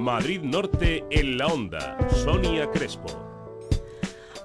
Madrid Norte en la Onda. Sonia Crespo.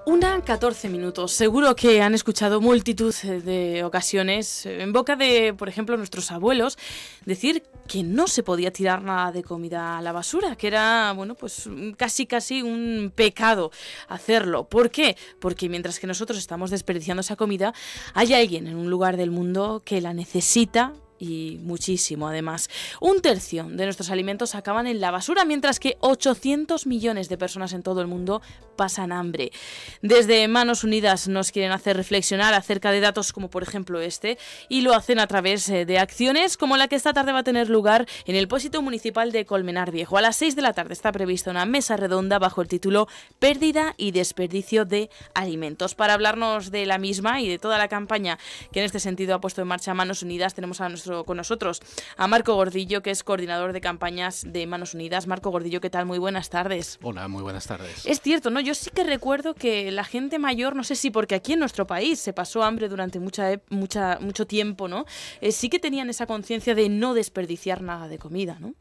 1:14. Seguro que han escuchado multitud de ocasiones en boca de, por ejemplo, nuestros abuelos, decir que no se podía tirar nada de comida a la basura, que era, bueno, pues casi un pecado hacerlo. ¿Por qué? Porque mientras que nosotros estamos desperdiciando esa comida, hay alguien en un lugar del mundo que la necesita, y muchísimo además. 1/3 de nuestros alimentos acaban en la basura, mientras que 800 millones de personas en todo el mundo pasan hambre. Desde Manos Unidas nos quieren hacer reflexionar acerca de datos como por ejemplo este, y lo hacen a través de acciones como la que esta tarde va a tener lugar en el Pósito Municipal de Colmenar Viejo. A las 6 de la tarde está prevista una mesa redonda bajo el título Pérdida y desperdicio de alimentos. Para hablarnos de la misma y de toda la campaña que en este sentido ha puesto en marcha Manos Unidas, tenemos con nosotros a Marco Gordillo, que es coordinador de campañas de Manos Unidas. Marco Gordillo, ¿qué tal? Muy buenas tardes. Hola, muy buenas tardes. Es cierto, ¿no? Yo sí que recuerdo que la gente mayor, no sé si porque aquí en nuestro país se pasó hambre durante mucho tiempo, ¿no? Sí que tenían esa conciencia de no desperdiciar nada de comida, ¿no?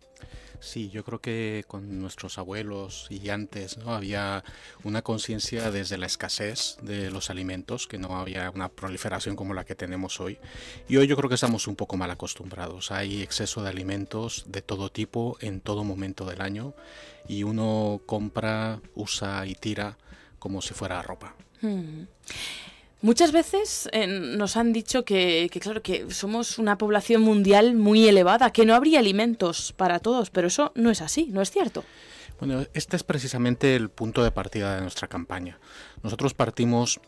Sí, yo creo que con nuestros abuelos y antes, ¿no? Había una conciencia desde la escasez de los alimentos, que no había una proliferación como la que tenemos hoy. Y hoy yo creo que estamos un poco mal acostumbrados. Hay exceso de alimentos de todo tipo en todo momento del año y uno compra, usa y tira como si fuera ropa. Muchas veces nos han dicho que claro, que somos una población mundial muy elevada, que no habría alimentos para todos, pero eso no es así, ¿no es cierto? Bueno, este es precisamente el punto de partida de nuestra campaña. Nosotros partimos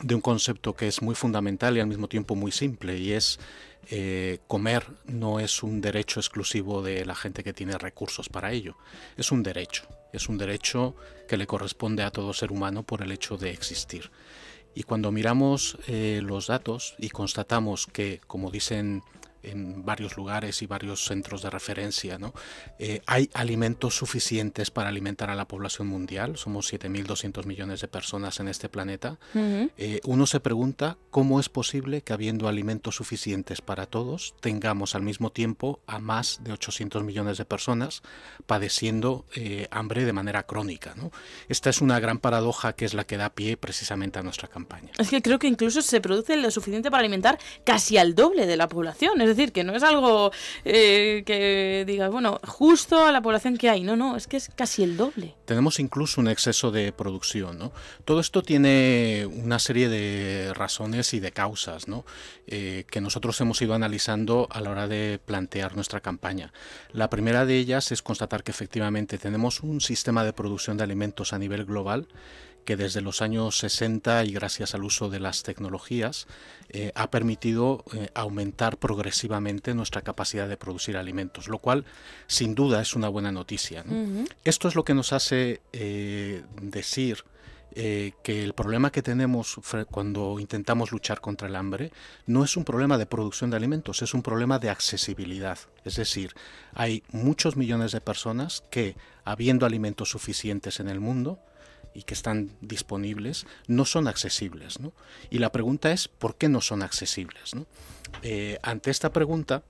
de un concepto que es muy fundamental y al mismo tiempo muy simple, y es comer no es un derecho exclusivo de la gente que tiene recursos para ello, es un derecho que le corresponde a todo ser humano por el hecho de existir. Y cuando miramos los datos y constatamos que, como dicen en varios lugares y varios centros de referencia, ¿no? Hay alimentos suficientes para alimentar a la población mundial, somos 7.200 millones de personas en este planeta. Uno se pregunta cómo es posible que, habiendo alimentos suficientes para todos, tengamos al mismo tiempo a más de 800 millones de personas padeciendo hambre de manera crónica, ¿no? Esta es una gran paradoja que es la que da pie precisamente a nuestra campaña. Es que creo que incluso se produce lo suficiente para alimentar casi al doble de la población. Es decir, que no es algo que digas, bueno, justo a la población que hay. No, es que es casi el doble. Tenemos incluso un exceso de producción, ¿no? Todo esto tiene una serie de razones y de causas, ¿no? Que nosotros hemos ido analizando a la hora de plantear nuestra campaña. La primera de ellas es constatar que efectivamente tenemos un sistema de producción de alimentos a nivel global que desde los años 60 y gracias al uso de las tecnologías ha permitido aumentar progresivamente nuestra capacidad de producir alimentos, lo cual sin duda es una buena noticia, ¿no? Esto es lo que nos hace decir que el problema que tenemos cuando intentamos luchar contra el hambre no es un problema de producción de alimentos, es un problema de accesibilidad. Es decir, hay muchos millones de personas que, habiendo alimentos suficientes en el mundo y que están disponibles, no son accesibles, ¿no? Y la pregunta es, ¿por qué no son accesibles, ¿no? Ante esta pregunta,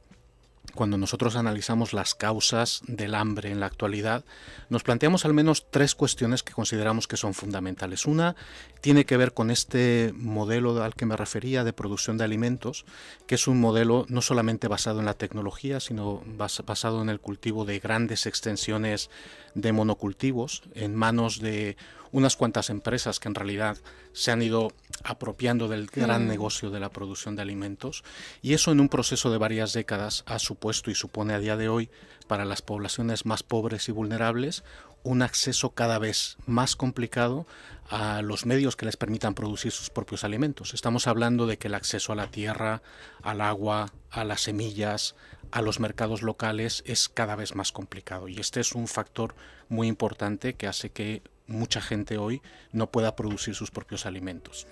cuando nosotros analizamos las causas del hambre en la actualidad, nos planteamos al menos 3 cuestiones que consideramos que son fundamentales. Una tiene que ver con este modelo al que me refería de producción de alimentos, que es un modelo no solamente basado en la tecnología, sino basado en el cultivo de grandes extensiones de monocultivos en manos de unas cuantas empresas que en realidad se han ido apropiando del gran negocio de la producción de alimentos, y eso en un proceso de varias décadas ha supuesto y supone a día de hoy para las poblaciones más pobres y vulnerables un acceso cada vez más complicado a los medios que les permitan producir sus propios alimentos. Estamos hablando de que el acceso a la tierra, al agua, a las semillas, a los mercados locales es cada vez más complicado, y este es un factor muy importante que hace que mucha gente hoy no pueda producir sus propios alimentos.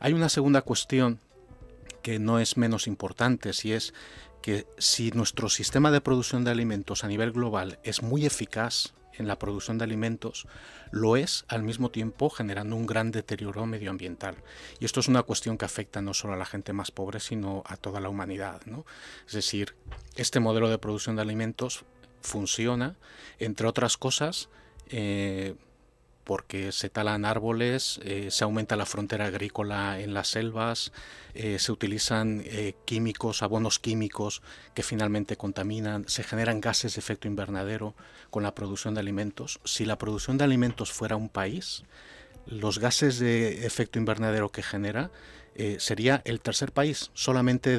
Hay una segunda cuestión que no es menos importante, si es que si nuestro sistema de producción de alimentos a nivel global es muy eficaz en la producción de alimentos, lo es al mismo tiempo generando un gran deterioro medioambiental. Y esto es una cuestión que afecta no solo a la gente más pobre, sino a toda la humanidad, ¿no? Es decir, este modelo de producción de alimentos funciona, entre otras cosas, porque se talan árboles, se aumenta la frontera agrícola en las selvas, se utilizan químicos, abonos químicos que finalmente contaminan, se generan gases de efecto invernadero con la producción de alimentos. Si la producción de alimentos fuera un país, los gases de efecto invernadero que genera sería el tercer país, solamente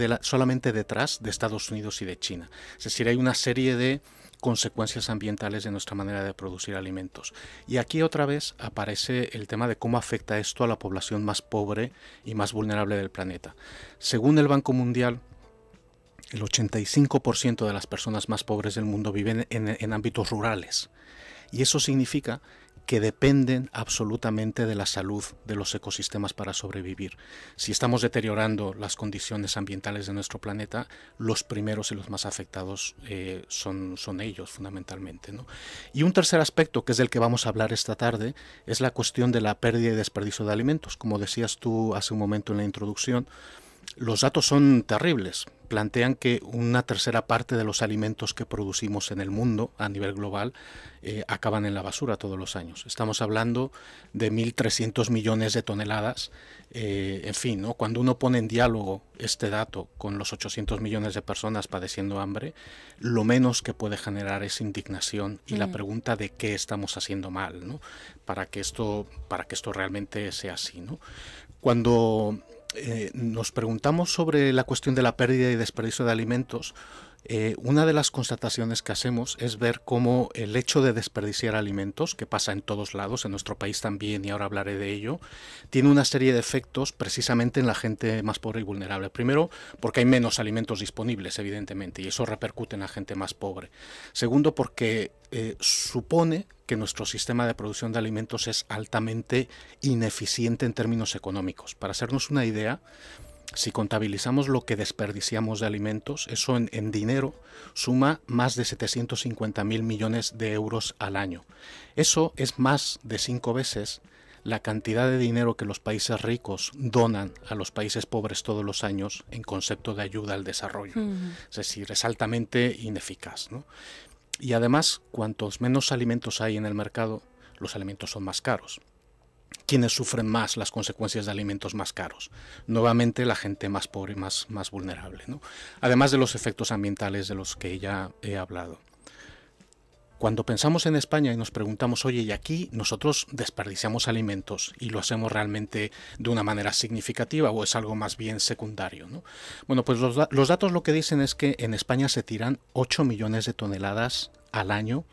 detrás de Estados Unidos y de China. Es decir, hay una serie de consecuencias ambientales de nuestra manera de producir alimentos. Y aquí otra vez aparece el tema de cómo afecta esto a la población más pobre y más vulnerable del planeta. Según el Banco Mundial, el 85% de las personas más pobres del mundo viven en ámbitos rurales. Y eso significa que dependen absolutamente de la salud de los ecosistemas para sobrevivir. Si estamos deteriorando las condiciones ambientales de nuestro planeta, los primeros y los más afectados son ellos, fundamentalmente, ¿no? Y un tercer aspecto, que es del que vamos a hablar esta tarde, es la cuestión de la pérdida y desperdicio de alimentos. Como decías tú hace un momento en la introducción, los datos son terribles. Plantean que una tercera parte de los alimentos que producimos en el mundo a nivel global acaban en la basura todos los años. Estamos hablando de 1.300 millones de toneladas. En fin, ¿no? Cuando uno pone en diálogo este dato con los 800 millones de personas padeciendo hambre, lo menos que puede generar es indignación y la pregunta de qué estamos haciendo mal, ¿no? para que esto realmente sea así, ¿no? Cuando nos preguntamos sobre la cuestión de la pérdida y desperdicio de alimentos, una de las constataciones que hacemos es ver cómo el hecho de desperdiciar alimentos, que pasa en todos lados, en nuestro país también, y ahora hablaré de ello, tiene una serie de efectos precisamente en la gente más pobre y vulnerable. Primero, porque hay menos alimentos disponibles, evidentemente, y eso repercute en la gente más pobre. Segundo, porque supone que nuestro sistema de producción de alimentos es altamente ineficiente en términos económicos. Para hacernos una idea, si contabilizamos lo que desperdiciamos de alimentos, eso en dinero suma más de 750.000 millones de euros al año. Eso es más de 5 veces la cantidad de dinero que los países ricos donan a los países pobres todos los años en concepto de ayuda al desarrollo. Es decir, es altamente ineficaz, ¿no? Y además, cuantos menos alimentos hay en el mercado, los alimentos son más caros. ¿Quiénes sufren más las consecuencias de alimentos más caros? Nuevamente la gente más pobre y más vulnerable, ¿no? Además de los efectos ambientales de los que ya he hablado. Cuando pensamos en España y nos preguntamos, oye, y aquí nosotros desperdiciamos alimentos y lo hacemos realmente de una manera significativa o es algo más bien secundario, ¿no? Bueno, pues los datos lo que dicen es que en España se tiran 8 millones de toneladas al año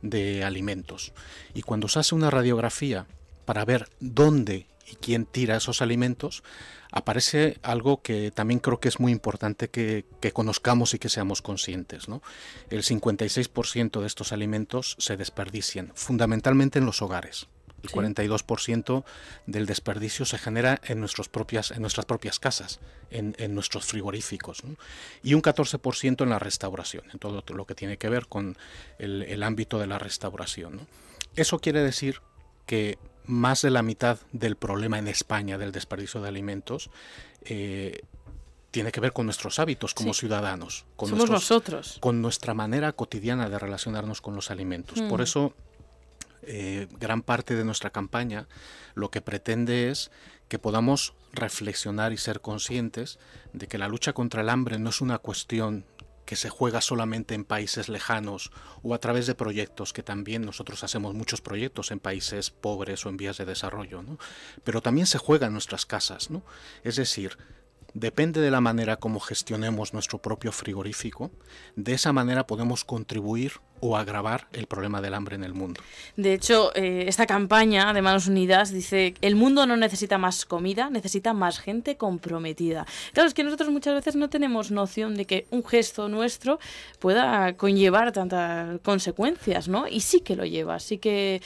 de alimentos. Y cuando se hace una radiografía para ver dónde y quién tira esos alimentos, aparece algo que también creo que es muy importante que conozcamos y que seamos conscientes, ¿no? El 56% de estos alimentos se desperdician, fundamentalmente en los hogares. El 42% del desperdicio se genera en nuestras propias casas, en nuestros frigoríficos, ¿no? Y un 14% en la restauración, en todo lo que tiene que ver con el ámbito de la restauración, ¿no? Eso quiere decir que más de la mitad del problema en España del desperdicio de alimentos tiene que ver con nuestros hábitos como ciudadanos. Somos nosotros. Con nuestra manera cotidiana de relacionarnos con los alimentos. Por eso, gran parte de nuestra campaña lo que pretende es que podamos reflexionar y ser conscientes de que la lucha contra el hambre no es una cuestión que se juega solamente en países lejanos o a través de proyectos, que también nosotros hacemos muchos proyectos en países pobres o en vías de desarrollo, ¿no? Pero también se juega en nuestras casas, ¿no? Es decir, depende de la manera como gestionemos nuestro propio frigorífico, de esa manera podemos contribuir o agravar el problema del hambre en el mundo. De hecho, esta campaña de Manos Unidas dice: el mundo no necesita más comida, necesita más gente comprometida. Claro, es que nosotros muchas veces no tenemos noción de que un gesto nuestro pueda conllevar tantas consecuencias, ¿no? Y sí que lo lleva, sí que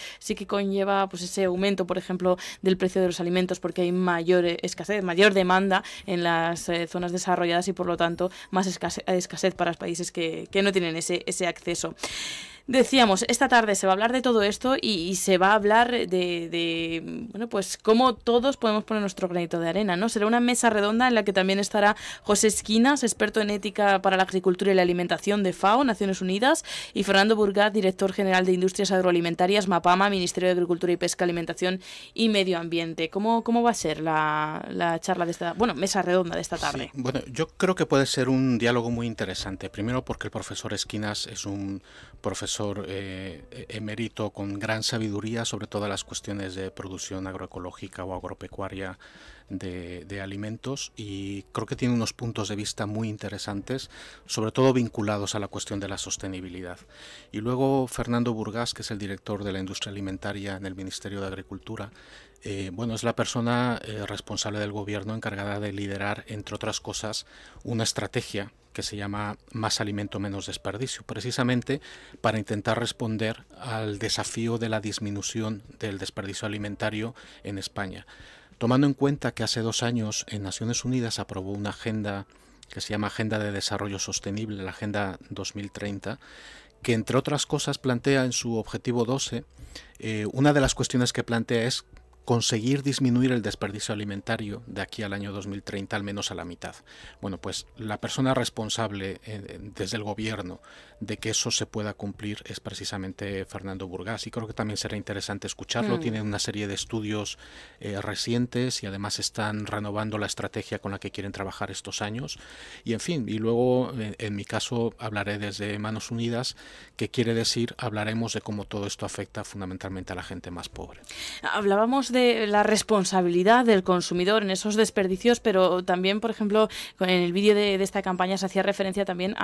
conlleva pues ese aumento, por ejemplo, del precio de los alimentos, porque hay mayor escasez, mayor demanda en las zonas desarrolladas y por lo tanto más escasez para los países que no tienen ese acceso. Decíamos, esta tarde se va a hablar de todo esto y se va a hablar bueno, pues cómo todos podemos poner nuestro granito de arena, ¿no? Será una mesa redonda en la que también estará José Esquinas, experto en ética para la agricultura y la alimentación de FAO, Naciones Unidas, y Fernando Burgaz, director general de Industrias Agroalimentarias, MAPAMA, Ministerio de Agricultura y Pesca, Alimentación y Medio Ambiente. ¿Cómo va a ser la charla de esta, bueno, mesa redonda de esta tarde? Sí, bueno, yo creo que puede ser un diálogo muy interesante. Primero porque el profesor Esquinas es un profesor emérito con gran sabiduría sobre todas las cuestiones de producción agroecológica o agropecuaria de alimentos, y creo que tiene unos puntos de vista muy interesantes, sobre todo vinculados a la cuestión de la sostenibilidad. Y luego Fernando Burgaz, que es el director de la industria alimentaria en el Ministerio de Agricultura, bueno, es la persona responsable del gobierno encargada de liderar, entre otras cosas, una estrategia que se llama Más alimento, menos desperdicio, precisamente para intentar responder al desafío de la disminución del desperdicio alimentario en España. Tomando en cuenta que hace 2 años en Naciones Unidas aprobó una agenda que se llama Agenda de Desarrollo Sostenible, la Agenda 2030, que entre otras cosas plantea en su objetivo 12, una de las cuestiones que plantea es conseguir disminuir el desperdicio alimentario de aquí al año 2030 al menos a la mitad. Bueno, pues la persona responsable desde el gobierno de que eso se pueda cumplir es precisamente Fernando Burgaz, y creo que también será interesante escucharlo. Tienen una serie de estudios recientes y además están renovando la estrategia con la que quieren trabajar estos años. Y en fin, y luego en mi caso hablaré desde Manos Unidas, que quiere decir hablaremos de cómo todo esto afecta fundamentalmente a la gente más pobre. Hablábamos de la responsabilidad del consumidor en esos desperdicios, pero también, por ejemplo, en el vídeo de esta campaña se hacía referencia también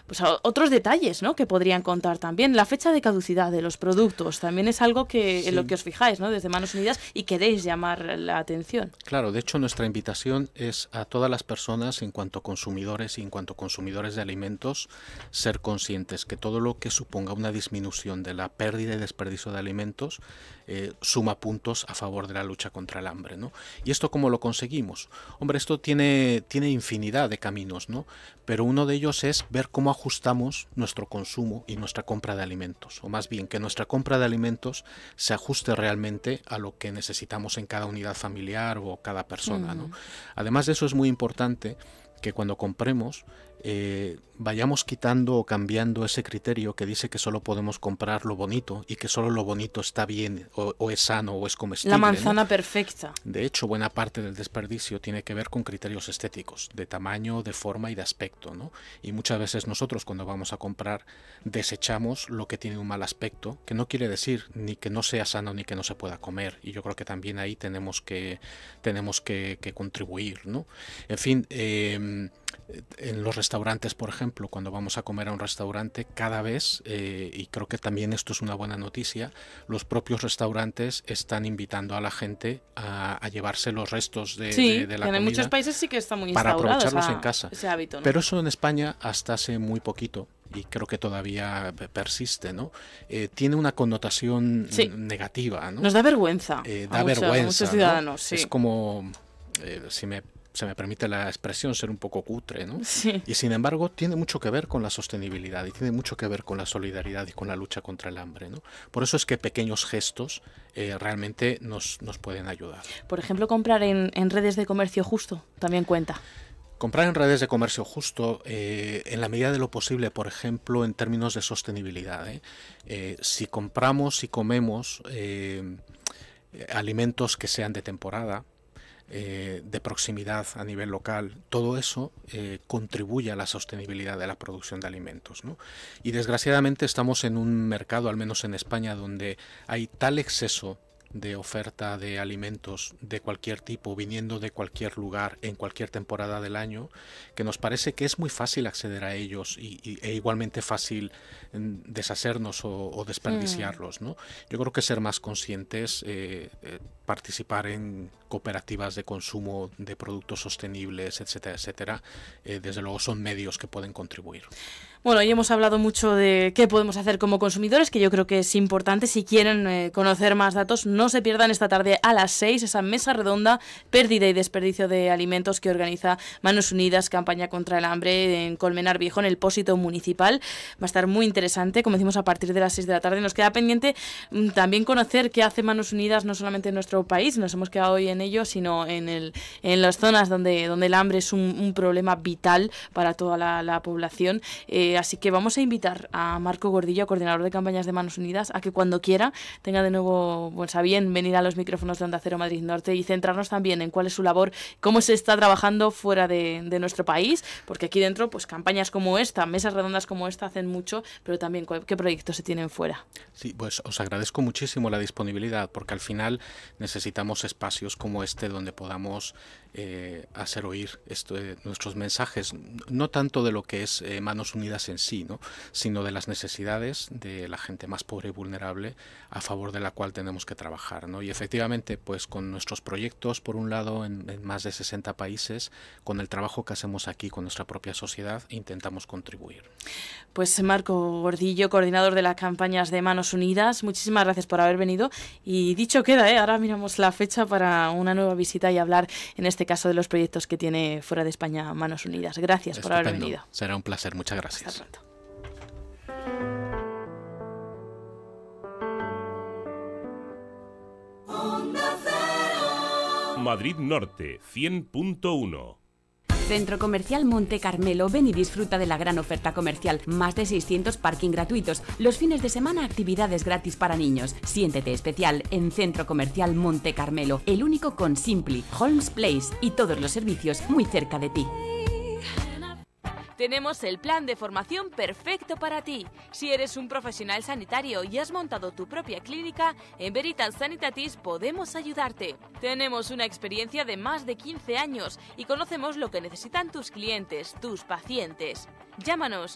pues a otros detalles, ¿no?, que podrían contar también. La fecha de caducidad de los productos también es algo que en lo que os fijáis, ¿no?, desde Manos Unidas, y queréis llamar la atención. Claro, de hecho nuestra invitación es a todas las personas, en cuanto consumidores y en cuanto consumidores de alimentos, ser conscientes que todo lo que suponga una disminución de la pérdida y desperdicio de alimentos suma puntos a favor de la lucha contra el hambre, ¿no? ¿Y esto cómo lo conseguimos? Hombre, esto tiene infinidad de caminos, ¿no? Pero uno de ellos es ver cómo ajustamos nuestro consumo y nuestra compra de alimentos, o más bien que nuestra compra de alimentos se ajuste realmente a lo que necesitamos en cada unidad familiar o cada persona, ¿no? Además de eso, es muy importante que cuando compremos vayamos quitando o cambiando ese criterio que dice que solo podemos comprar lo bonito y que solo lo bonito está bien o es sano o es comestible. La manzana, ¿no?, perfecta. De hecho, buena parte del desperdicio tiene que ver con criterios estéticos, de tamaño, de forma y de aspecto, ¿no? Y muchas veces nosotros, cuando vamos a comprar, desechamos lo que tiene un mal aspecto, que no quiere decir ni que no sea sano ni que no se pueda comer. Y yo creo que también ahí tenemos que contribuir, ¿no? En fin, en los restaurantes, por ejemplo, cuando vamos a comer a un restaurante, cada vez, y creo que también esto es una buena noticia, los propios restaurantes están invitando a la gente a llevarse los restos de la comida. En muchos países sí que está muy para instaurado aprovecharlos en casa. ese hábito, ¿no? Pero eso en España hasta hace muy poquito, y creo que todavía persiste, ¿no? Tiene una connotación negativa, ¿no? Nos da vergüenza. Da vergüenza, a muchos ciudadanos, ¿no? sí. Es como, se me permite la expresión, ser un poco cutre, ¿no? Sí. Y sin embargo tiene mucho que ver con la sostenibilidad y tiene mucho que ver con la solidaridad y con la lucha contra el hambre, ¿no? Por eso es que pequeños gestos realmente nos pueden ayudar. Por ejemplo, comprar en redes de comercio justo también cuenta. Comprar en redes de comercio justo, en la medida de lo posible, por ejemplo, en términos de sostenibilidad, si compramos y comemos alimentos que sean de temporada, de proximidad a nivel local, todo eso contribuye a la sostenibilidad de la producción de alimentos, ¿no? Y desgraciadamente estamos en un mercado, al menos en España, donde hay tal exceso de oferta de alimentos de cualquier tipo, viniendo de cualquier lugar, en cualquier temporada del año, que nos parece que es muy fácil acceder a ellos e igualmente fácil deshacernos o desperdiciarlos, ¿no? Yo creo que ser más conscientes participar en cooperativas de consumo de productos sostenibles, etcétera, etcétera, desde luego son medios que pueden contribuir. Bueno, hoy hemos hablado mucho de qué podemos hacer como consumidores, que yo creo que es importante. Si quieren conocer más datos, no se pierdan esta tarde a las 6 esa mesa redonda, pérdida y desperdicio de alimentos, que organiza Manos Unidas, campaña contra el hambre, en Colmenar Viejo, en el Pósito Municipal. Va a estar muy interesante, como decimos, a partir de las 6 de la tarde. Nos queda pendiente también conocer qué hace Manos Unidas, no solamente en nuestro país, nos hemos quedado hoy en ello, sino en las zonas donde el hambre es un problema vital para toda la población. Así que vamos a invitar a Marco Gordillo, coordinador de campañas de Manos Unidas, a que cuando quiera tenga de nuevo pues, a bien venir a los micrófonos de Onda Cero Madrid Norte y centrarnos también en cuál es su labor, cómo se está trabajando fuera de nuestro país, porque aquí dentro pues campañas como esta, mesas redondas como esta hacen mucho, pero también qué proyectos se tienen fuera. Sí, pues os agradezco muchísimo la disponibilidad, porque al final necesitamos espacios como este donde podamos hacer oír nuestros mensajes, no tanto de lo que es Manos Unidas en sí, ¿no?, sino de las necesidades de la gente más pobre y vulnerable, a favor de la cual tenemos que trabajar, ¿no? Y efectivamente, pues con nuestros proyectos, por un lado, en más de 60 países, con el trabajo que hacemos aquí con nuestra propia sociedad, intentamos contribuir. Pues Marco Gordillo, coordinador de las campañas de Manos Unidas, muchísimas gracias por haber venido. Y dicho queda, ahora miramos la fecha para una nueva visita y hablar, en este caso, de los proyectos que tiene fuera de España Manos Unidas. Gracias por haber venido. Será un placer, muchas gracias. Hasta pronto. Madrid Norte 100.1. Centro Comercial Monte Carmelo. Ven y disfruta de la gran oferta comercial. Más de 600 parking gratuitos. Los fines de semana, actividades gratis para niños. Siéntete especial en Centro Comercial Monte Carmelo. El único con Simply, Holmes Place y todos los servicios muy cerca de ti. Tenemos el plan de formación perfecto para ti. Si eres un profesional sanitario y has montado tu propia clínica, en Veritas Sanitatis podemos ayudarte. Tenemos una experiencia de más de 15 años y conocemos lo que necesitan tus clientes, tus pacientes. Llámanos